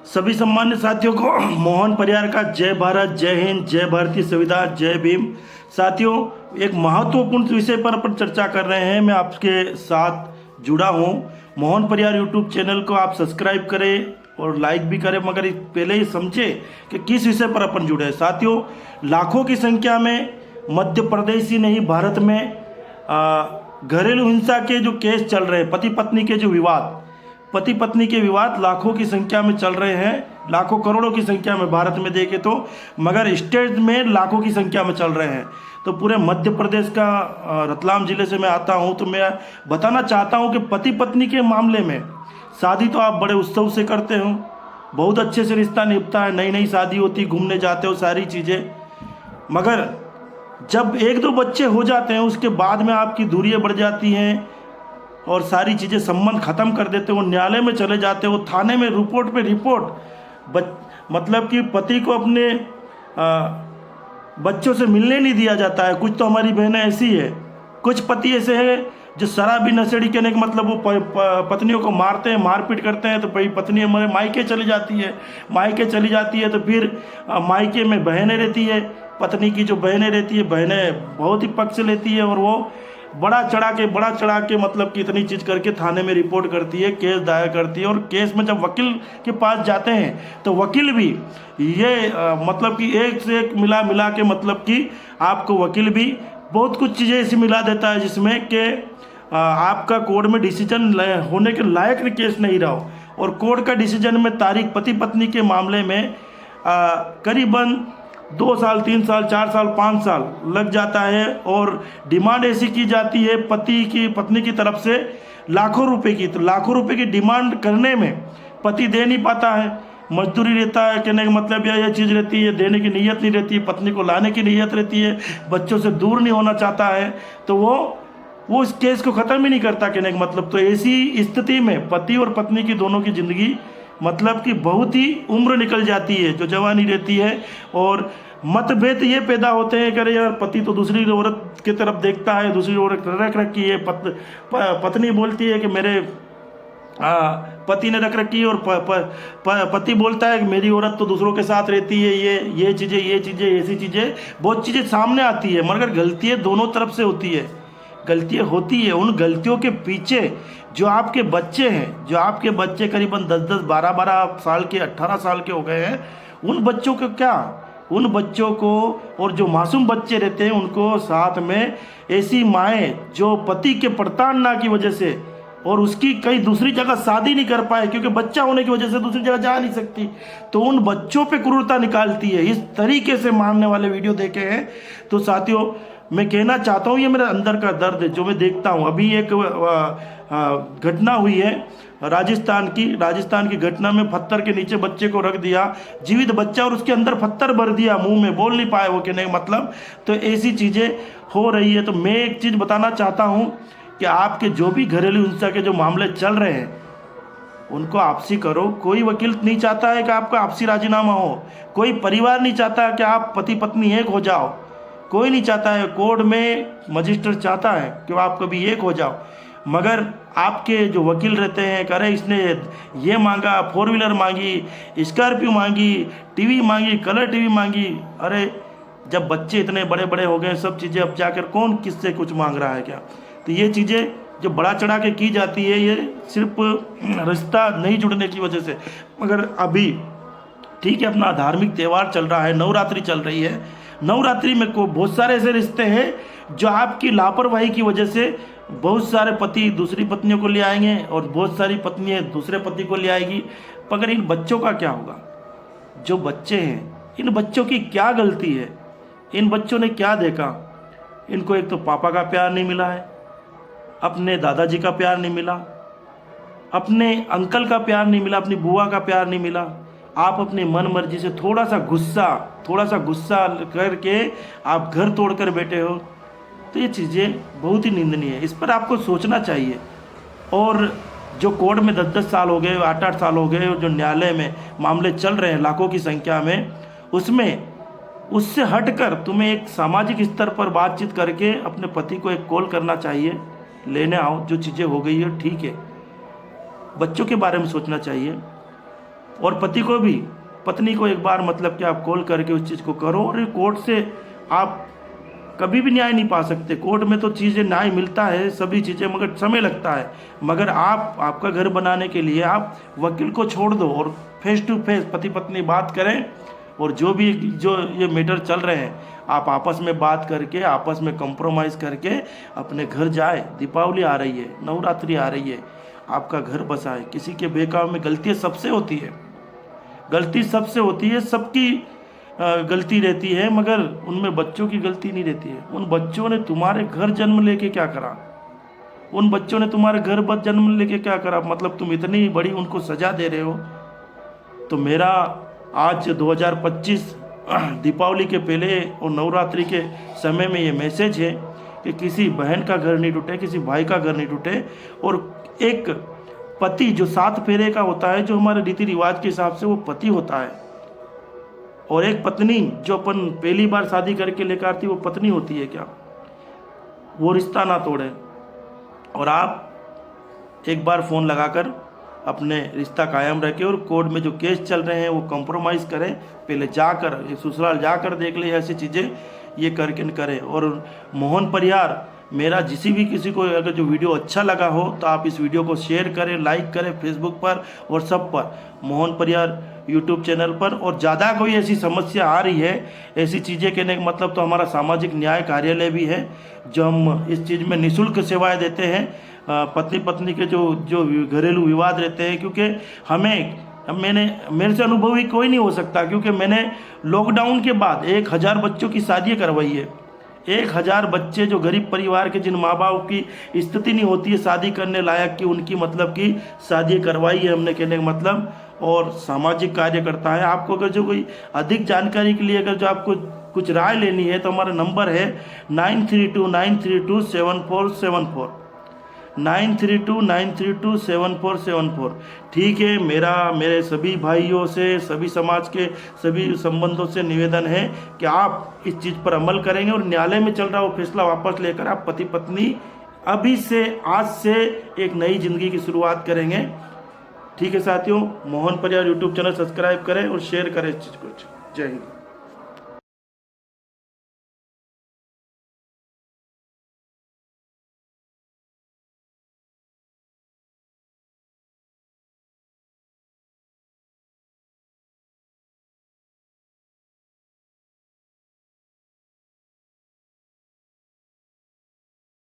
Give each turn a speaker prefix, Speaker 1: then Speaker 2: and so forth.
Speaker 1: सभी सम्मानित साथियों को मोहन परिवार का जय भारत, जय हिंद, जय भारतीय संविधान, जय भीम। साथियों, एक महत्वपूर्ण विषय पर अपन चर्चा कर रहे हैं। मैं आपके साथ जुड़ा हूं। मोहन परिवार यूट्यूब चैनल को आप सब्सक्राइब करें और लाइक भी करें, मगर पहले ही समझे कि किस विषय पर अपन जुड़े हैं। साथियों, लाखों की संख्या में मध्य प्रदेश ही नहीं, भारत में घरेलू हिंसा के जो केस चल रहे हैं, पति पत्नी के विवाद लाखों की संख्या में चल रहे हैं। लाखों करोड़ों की संख्या में भारत में देखे तो, मगर स्टेट में लाखों की संख्या में चल रहे हैं। तो पूरे मध्य प्रदेश का रतलाम जिले से मैं आता हूं, तो मैं बताना चाहता हूं कि पति पत्नी के मामले में शादी तो आप बड़े उत्सव से करते हो, बहुत अच्छे से रिश्ता निभता है, नई नई शादी होती, घूमने जाते हो, सारी चीज़ें। मगर जब एक दो बच्चे हो जाते हैं, उसके बाद में आपकी दूरियां बढ़ जाती हैं और सारी चीज़ें, संबंध ख़त्म कर देते हो, न्यायालय में चले जाते हो, थाने में रिपोर्ट पे रिपोर्ट। मतलब कि पति को अपने बच्चों से मिलने नहीं दिया जाता है। कुछ तो हमारी बहनें ऐसी है, कुछ पति ऐसे हैं जो शराबी नशेड़ी कहने का मतलब वो पत्नियों को मारते हैं, मारपीट करते हैं। तो भाई पत्नी हमारे मायके चली जाती है, तो फिर मायके में बहनें रहती है, पत्नी की जो बहनें रहती है, बहनें बहुत ही पक्ष लेती है और वो बड़ा चढ़ा के मतलब कि इतनी चीज़ करके थाने में रिपोर्ट करती है, केस दायर करती है। और केस में जब वकील के पास जाते हैं तो वकील भी ये मतलब कि एक से एक मिला के, मतलब कि आपको वकील भी बहुत कुछ चीज़ें ऐसी मिला देता है जिसमें कि आपका कोर्ट में डिसीजन होने के लायक केस नहीं रहा हो। और कोर्ट का डिसीजन में तारीख पति पत्नी के मामले में करीबन 2 साल, 3 साल, 4 साल, 5 साल लग जाता है। और डिमांड ऐसी की जाती है पत्नी की तरफ से लाखों रुपए की। तो लाखों रुपए की डिमांड करने में पति दे नहीं पाता है, मजदूरी रहता है, कहने का मतलब यह चीज़ रहती है, देने की नीयत नहीं रहती, पत्नी को लाने की नीयत रहती है, बच्चों से दूर नहीं होना चाहता है, तो वो इस केस को ख़त्म ही नहीं करता, कहने का मतलब। तो ऐसी स्थिति में पति और पत्नी की दोनों की ज़िंदगी मतलब कि बहुत ही उम्र निकल जाती है, जो जवानी रहती है। और मतभेद ये पैदा होते हैं कि अरे यार, पति तो दूसरी औरत की तरफ देखता है, दूसरी औरत रख रखी है, पत्नी बोलती है कि मेरे पति ने रख रखी है, और पति बोलता है कि मेरी औरत तो दूसरों के साथ रहती है। ये चीज़ें ऐसी चीज़ें बहुत चीज़ें सामने आती है, मगर गलतियाँ दोनों तरफ से होती है, गलतियाँ होती है। उन गलतियों के पीछे जो आपके बच्चे करीबन 10-10, 12-12 साल के, 18 साल के हो गए हैं, उन बच्चों को और जो मासूम बच्चे रहते हैं उनको साथ में ऐसी माएँ जो पति के प्रताड़ना की वजह से और उसकी कई दूसरी जगह शादी नहीं कर पाए, क्योंकि बच्चा होने की वजह से दूसरी जगह जा नहीं सकती, तो उन बच्चों पे क्रूरता निकालती है। इस तरीके से मारने वाले वीडियो देखे हैं। तो साथियों, मैं कहना चाहता हूँ, ये मेरे अंदर का दर्द है जो मैं देखता हूँ। अभी एक घटना हुई है राजस्थान की घटना में पत्थर के नीचे बच्चे को रख दिया, जीवित बच्चा, और उसके अंदर पत्थर भर दिया, मुंह में बोल नहीं पाए वो, कहने का मतलब। तो ऐसी चीज़ें हो रही है। तो मैं एक चीज़ बताना चाहता हूँ कि आपके जो भी घरेलू हिंसा के जो मामले चल रहे हैं उनको आपसी करो। कोई वकील नहीं चाहता है कि आपका आपसी राजीनामा हो, कोई परिवार नहीं चाहता कि आप पति पत्नी एक हो जाओ, कोई नहीं चाहता है। कोर्ट में मजिस्ट्रेट चाहता है कि आप कभी एक हो जाओ, मगर आपके जो वकील रहते हैं, अरे इसने ये मांगा, 4 व्हीलर मांगी, स्कॉर्पियो मांगी, टीवी मांगी, कलर टीवी मांगी। अरे जब बच्चे इतने बड़े बड़े हो गए, सब चीज़ें, अब जाकर कौन किससे कुछ मांग रहा है क्या? तो ये चीज़ें जो बड़ा चढ़ा के की जाती है, ये सिर्फ रिश्ता नहीं जुड़ने की वजह से। मगर अभी ठीक है, अपना धार्मिक त्यौहार चल रहा है, नवरात्रि चल रही है, नवरात्रि में को बहुत सारे ऐसे रिश्ते हैं जो आपकी लापरवाही की वजह से बहुत सारे पति दूसरी पत्नियों को ले आएंगे और बहुत सारी पत्नियां दूसरे पति को ले आएगी। मगर इन बच्चों का क्या होगा? जो बच्चे हैं, इन बच्चों की क्या गलती है? इन बच्चों ने क्या देखा? इनको एक तो पापा का प्यार नहीं मिला है, अपने दादाजी का प्यार नहीं मिला, अपने अंकल का प्यार नहीं मिला, अपनी बुआ का प्यार नहीं मिला। आप अपने मन मर्जी से थोड़ा सा गुस्सा करके आप घर तोड़कर बैठे हो। तो ये चीज़ें बहुत ही निंदनीय है, इस पर आपको सोचना चाहिए। और जो कोर्ट में 10-10 साल हो गए, 8-8 साल हो गए, और जो न्यायालय में मामले चल रहे हैं लाखों की संख्या में, उससे हटकर तुम्हें एक सामाजिक स्तर पर बातचीत करके अपने पति को एक कॉल करना चाहिए, लेने आओ, जो चीज़ें हो गई है ठीक है, बच्चों के बारे में सोचना चाहिए। और पति को भी, पत्नी को एक बार मतलब कि आप कॉल करके उस चीज़ को करो। और कोर्ट से आप कभी भी न्याय नहीं पा सकते। कोर्ट में तो चीज़ें न्याय मिलता है सभी चीज़ें, मगर समय लगता है। मगर आपका घर बनाने के लिए आप वकील को छोड़ दो और फेस टू फेस पति पत्नी बात करें। और जो ये मैटर चल रहे हैं आप आपस में बात करके, आपस में कॉम्प्रोमाइज़ करके अपने घर जाए। दीपावली आ रही है, नवरात्रि आ रही है, आपका घर बसाए। किसी के बेकाव में गलतियाँ सबसे होती है, गलती सबसे होती है, सबकी गलती रहती है, मगर उनमें बच्चों की गलती नहीं रहती है। उन बच्चों ने तुम्हारे घर जन्म लेके क्या करा? उन बच्चों ने तुम्हारे घर बस जन्म लेके क्या करा? मतलब तुम इतनी बड़ी उनको सजा दे रहे हो। तो मेरा आज 2025 दीपावली के पहले और नवरात्रि के समय में ये मैसेज है कि किसी बहन का घर नहीं टूटे, किसी भाई का घर नहीं टूटे। और एक पति जो 7 फेरे का होता है, जो हमारे रीति रिवाज के हिसाब से वो पति होता है, और एक पत्नी जो अपन पहली बार शादी करके लेकर आती, वो पत्नी होती है क्या? वो रिश्ता ना तोड़े। और आप एक बार फ़ोन लगाकर अपने रिश्ता कायम रखें, और कोर्ट में जो केस चल रहे हैं वो कॉम्प्रोमाइज़ करें। पहले जाकर ससुराल जाकर देख ले, ऐसी चीज़ें ये करके न करें। और मोहन परिहार, मेरा किसी को अगर जो वीडियो अच्छा लगा हो तो आप इस वीडियो को शेयर करें, लाइक करें फेसबुक पर और सब पर, मोहन परिहार यूट्यूब चैनल पर। और ज़्यादा कोई ऐसी समस्या आ रही है, ऐसी चीज़ें कहने का मतलब तो हमारा सामाजिक न्याय कार्यालय भी है, जो हम इस चीज़ में निःशुल्क सेवाएं देते हैं। पत्नी पत्नी के जो घरेलू विवाद रहते हैं, क्योंकि मेरे से अनुभवी कोई नहीं हो सकता, क्योंकि मैंने लॉकडाउन के बाद 1000 बच्चों की शादियाँ करवाई है। 1000 बच्चे जो गरीब परिवार के, जिन माँ बाप की स्थिति नहीं होती है शादी करने लायक की, उनकी मतलब की शादी करवाई है हमने, कहने का मतलब। और सामाजिक कार्य करता है। आपको अगर जो कोई अधिक जानकारी के लिए अगर जो आपको कुछ राय लेनी है तो हमारा नंबर है 9329327474, 9329327474। ठीक है, मेरे सभी भाइयों से, सभी समाज के सभी संबंधों से निवेदन है कि आप इस चीज़ पर अमल करेंगे और न्यायालय में चल रहा वो फैसला वापस लेकर आप पति पत्नी अभी से, आज से एक नई जिंदगी की शुरुआत करेंगे। ठीक है साथियों, मोहन परिहार यूट्यूब चैनल सब्सक्राइब करें और शेयर करें इस चीज़ को। जय हिंद।